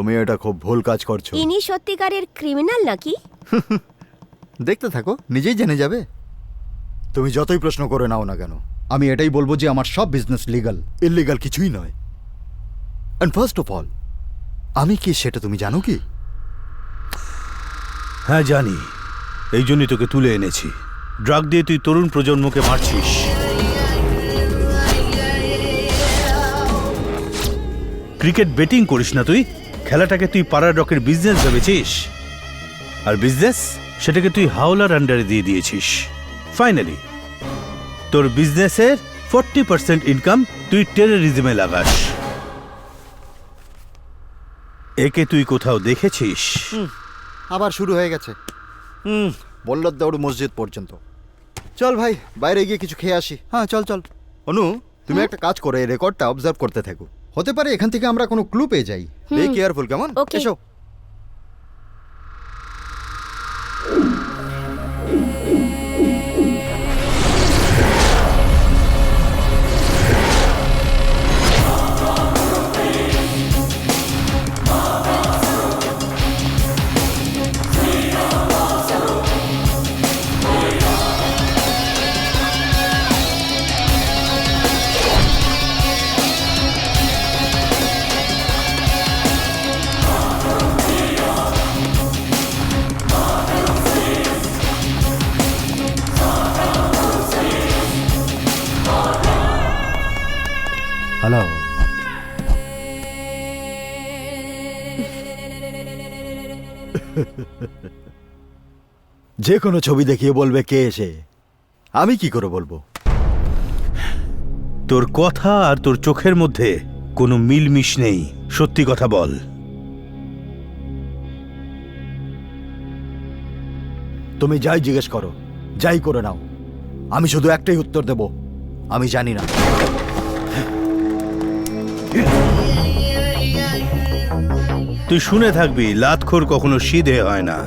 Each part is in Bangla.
তুমি এটা খুব ভুল কাজ করছো। ইনি সত্যিকারের ক্রিমিনাল নাকি? দেখতে থাকো, নিজেই জেনে যাবে। তুমি যতই প্রশ্ন করে নাও না কেন, আমি এটাই বলবো যে আমার সব বিজনেস লিগ্যাল। ইললিগাল কিছুই নয়। এন্ড ফার্স্ট অফ অল, আমি কি সেটা তুমি জানো কি? হ্যাঁ জানি, এই জন্যই তোকে তুলে এনেছি। ড্রাগ দিয়ে তুই তরুণ প্রজন্মকে মারছিস। ক্রিকেট বেটিং করিস না তুই, খেলাটাকে তুই পাড়ার রকের বিজনেস ভেবেছিস, আর বিজনেস সেটাকে তুই হাওলার আন্ডারে দিয়ে দিয়েছিস। ফাইনালি তোর বিজনেসের 40% ইনকাম তুই টেররিজমে লাগাস। একে তুই কোথাও দেখেছিস? আবার শুরু হয়ে গেছে। বল্লভ দৌড় মসজিদ পর্যন্ত। চল ভাই, বাইরে গিয়ে কিছু খেয়ে আসি। হ্যাঁ চল চল। অনু, তুমি একটা কাজ করে এই রেকর্ডটা অবজার্ভ করতে থাকো। হতে পারে এখান থেকে আমরা কোনো ক্লু পেয়ে যাই। বি কেয়ারফুল, কেমন? Okay. এসো। হ্যালো। যে কোনো ছবি দেখিয়ে বলবে কে এসে, আমি কি করে বলবো? তোর কথা আর তোর চোখের মধ্যে কোনো মিলমিশ নেই। সত্যি কথা বল। তুমি যাই জিজ্ঞেস করো, যাই করে নাও, আমি শুধু একটাই উত্তর দেব, আমি জানি না। তুই শুনে থাকবি, লাতখোর কখনো সিধে হয় না।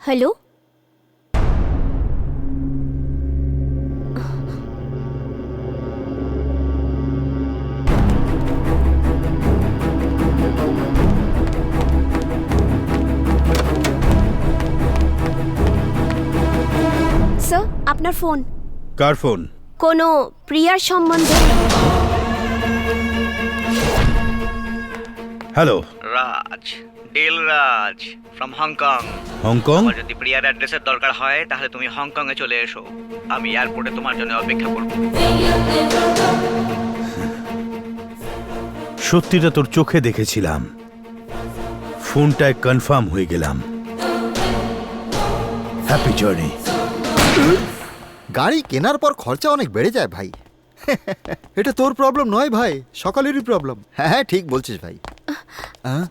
হ্যালো, স্যার আপনার ফোন। কার ফোন? কোনো প্রিয়ার সম্বন্ধে। Hello, Raj, deal Raj from Hong Kong. Hong Kong? আমার যদি প্রিয়ার অ্যাড্রেসের দরকার হয় তাহলে তুমি হংকং এ চলে এসো, আমি এয়ারপোর্টে তোমার জন্য অপেক্ষা করব। সত্যিটা তোর চোখে দেখেছিলাম, ফোনটায় কনফার্ম হয়ে গেলাম। Happy journey. গাড়ি কেনার পর খরচা অনেক বেড়ে যায় ভাই। এটা তোর প্রবলেম নয় ভাই, সকালেরই প্রবলেম। হ্যাঁ হ্যাঁ ঠিক বলছিস ভাই। হ্যাঁ?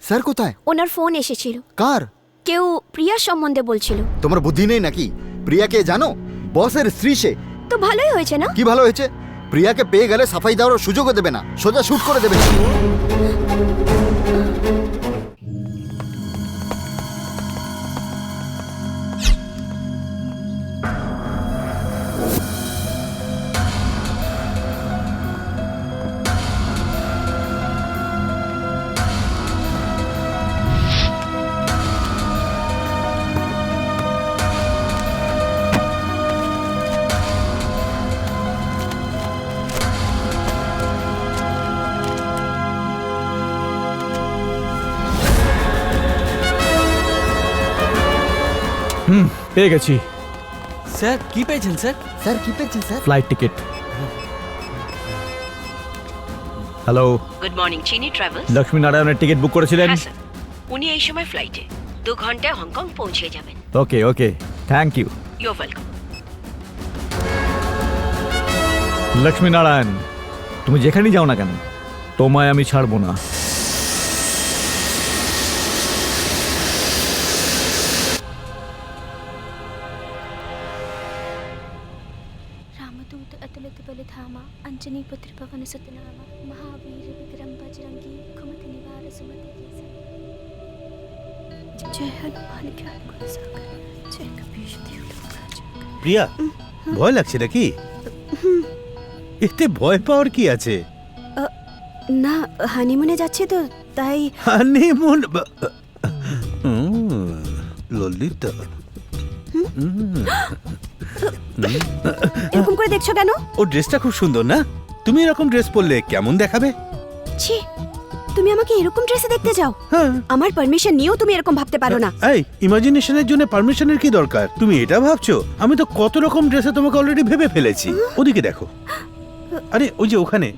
স্যার কোথায়? ওনার ফোন এসেছিল। কার? কেউ প্রিয়ার সম্বন্ধে বলছিল। তোমার বুদ্ধি নেই নাকি? প্রিয়াকে জানো? বসের স্ত্রী সে। তো ভালোই হয়েছে না? কি ভালো হয়েছে? প্রিয়াকে পেয়ে গেলে সাফাই দেওয়ার সুযোগও দেবে না, সোজা শুট করে দেবে। পেয়ে গেছি। স্যার কি পেয়েছেন স্যার? স্যার কি পেয়েছেন sir? Flight ticket. Hello, good morning, চিনি ট্রাভেলস। লক্ষ্মী নারায়ণের টিকিট বুক করেছিলেন? হ্যাঁ স্যার, উনি এই সময় ফ্লাইটে 2 ঘন্টায় হংকং পৌঁছে যাবেন। Okay okay, thank you. You welcome. Lakshmi Narayan, তুমি যেখানেই যাও না কেন, তোমায় আমি ছাড়বো না। रामदूत अतुलित बल धामा अंजनी पुत्र पवन सुत नामा महावीर विक्रम बजरंगी कुमति निवार सुमति के संग। जय हनुमान ज्ञान गुण सागर जय कपीश तिहु लोक राजन। প্রিয়া, ভয় লাগছে নাকি? এতে ভয় পাওয়ার কি আছে? না, হানিমুনে যাচ্ছে তো তাই। হানিমুন? ললিতা, এরকম করে দেখছো কেন? ও ড্রেসটা খুব সুন্দর না? তুমি এরকম ড্রেস পরলে কেমন দেখাবে? ছি, তুমি আমাকে এরকম ড্রেসে দেখতে যাও? হ্যাঁ। আমার পারমিশন নিয়েও তুমি এরকম ভাবতে পারো না। এই ইমাজিনেশনের জন্য পারমিশনের কি দরকার? তুমি এটা ভাবছো? আমি তো কত রকম ড্রেসে তোমাকে অলরেডি ভেবে ফেলেছি। ওদিকে দেখো, আরে ওই যে ওখানে।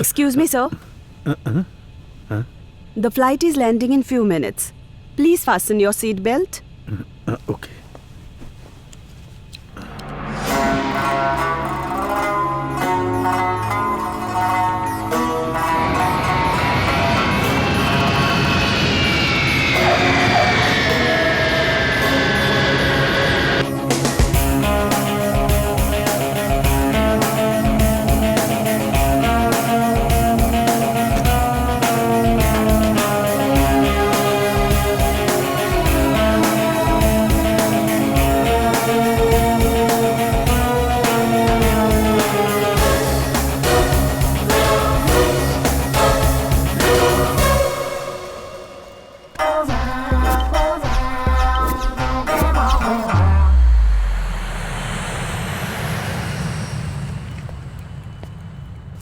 Excuse me, sir. The flight is landing in few minutes. Please fasten your seat belt. Okay.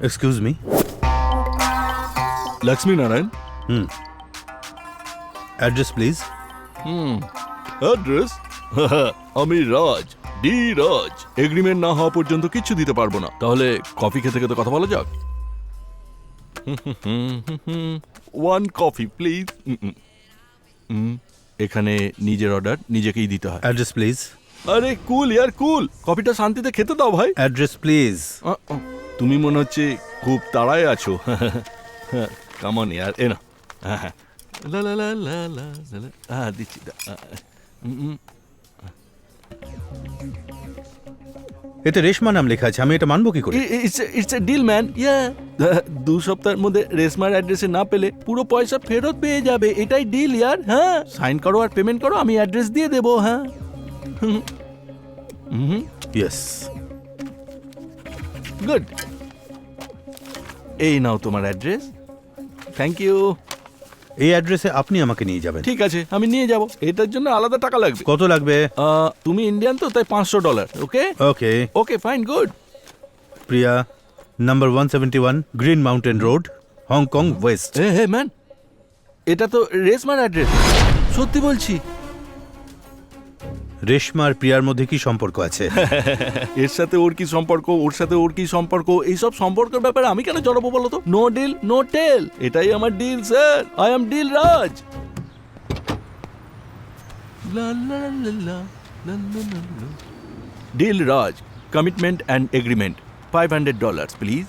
Excuse me. Lakshmi Narayan. Address please. Address? আমি রাজ, ডি রাজ। এগ্রিমেন্ট না হওয়া পর্যন্ত কিচ্ছু দিতে পারবো না। তাহলে কফি খেতে খেতে কথা বলা যাক। One coffee please. এখানে নিজের অর্ডার নিজেকেই দিতে হয়। Address please. আরে কুল ইয়ার কুল, কফিটা শান্তিতে খেতে দাও ভাই। Address please. তুমি মনে হচ্ছে খুব তাড়ায় আছো। কামন ইয়ার, এ না। লা লা লা লা লা লা। হ্যাঁ দিচ্ছি। এতে রেশমা নাম লেখা আছে, আমি এটা মানবো কি করে? It's a deal man. Yeah 2 সপ্তাহের মধ্যে রেশমার অ্যাড্রেসে না পেলে পুরো পয়সা ফেরত পেয়ে যাবে। এটাই ডিল ইয়ার। হ্যাঁ, সাইন করো আর পেমেন্ট করো, আমি অ্যাড্রেস দিয়ে দেবো। হ্যাঁ। ইয়েস। গুড। এই নাও তোমার অ্যাড্রেস। Thank you. এই অ্যাড্রেসে আপনি আমাকে নিয়ে যাবেন। ঠিক আছে, আমি নিয়ে যাব। এটার জন্য আলাদা টাকা লাগবে। কত লাগবে? তুমি ইন্ডিয়ান তো, তাই $500। Okay okay okay fine good. Priya, number 171 green mountain road, Hong Kong west. Hey man, এটা তো রেশমার অ্যাড্রেস। সত্যি বলছি। রেশমা আর প্রিয়ার মধ্যে কি সম্পর্ক আছে? এর সাথে ওর কি সম্পর্ক, ওর সাথে ওর কি সম্পর্ক, এইসব সম্পর্কের ব্যাপারে আমি কেন জড়াবো বলো তো? No deal no tell. এটাই আমার deal sir. I am deal Raj. Deal Raj, commitment and agreement $500 please.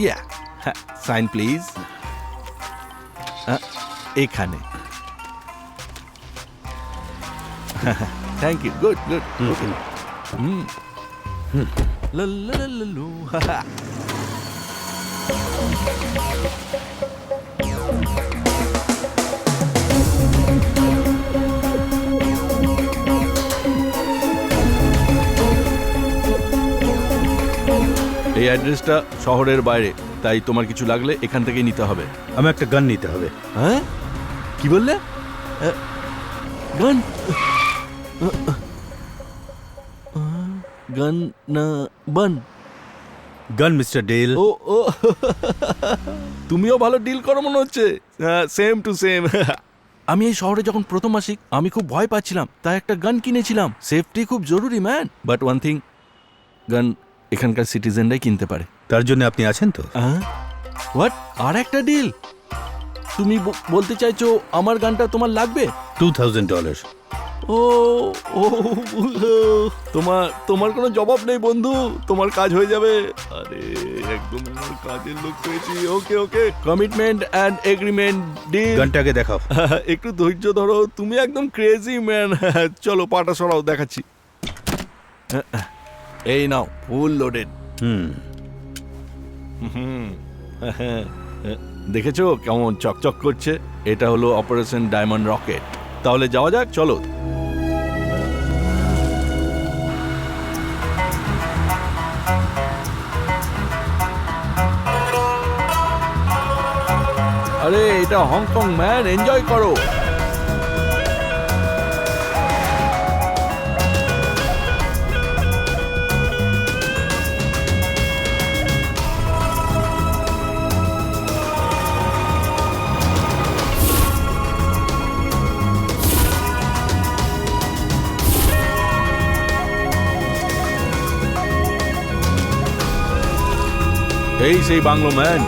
Yeah, sign please. এখানে। Thank you. Good, good. Okay. La la la la lo. এই অ্যাড্রেসটা শহরের বাইরে, তাই তোমার কিছু লাগলে এখান থেকেই নিতে হবে। আমার একটা গান নিতে হবে। হ্যাঁ, কি বললে? গান? গান না বান? গান মিস্টার ডেল। ও ও, তুমিও ভালো ডিল করো মনে হচ্ছে। Same to same. আমি এই শহরে যখন প্রথম আসি আমি খুব ভয় পাচ্ছিলাম, তাই একটা গান কিনেছিলাম। সেফটি খুব জরুরি ম্যান। বাট ওয়ান থিং, গান এখানকার সিটিজেনরাই কিনতে পারে। তার জন্য আপনি আছেন তো? হোয়াট? আর একটা ডিল? তুমি বলতে চাইছো আমার গানটা তোমার লাগবে? $2,000. ও ও তোমার কোনো জবাব নেই বন্ধু, তোমার কাজ হয়ে যাবে। আরে একদম আমার কাজের লোক পেয়েছি। ওকে ওকে, কমিটমেন্ট অ্যান্ড এগ্রিমেন্ট ডিল। গানটাকে দেখাও। একটু ধৈর্য ধরো, তুমি একদম ক্রেজি ম্যান। চলো পাটা সরাও, দেখাচ্ছি। এই নাও, ফুল লোডেড। দেখেছো কেমন চকচক করছে? এটা হলো অপারেশন ডায়মন্ড রকেট। তাহলে যাওয়া যাক, চলো। আরে এটা হংকং ম্যান, এনজয় করো। এই সেই বাংলো ম্যান।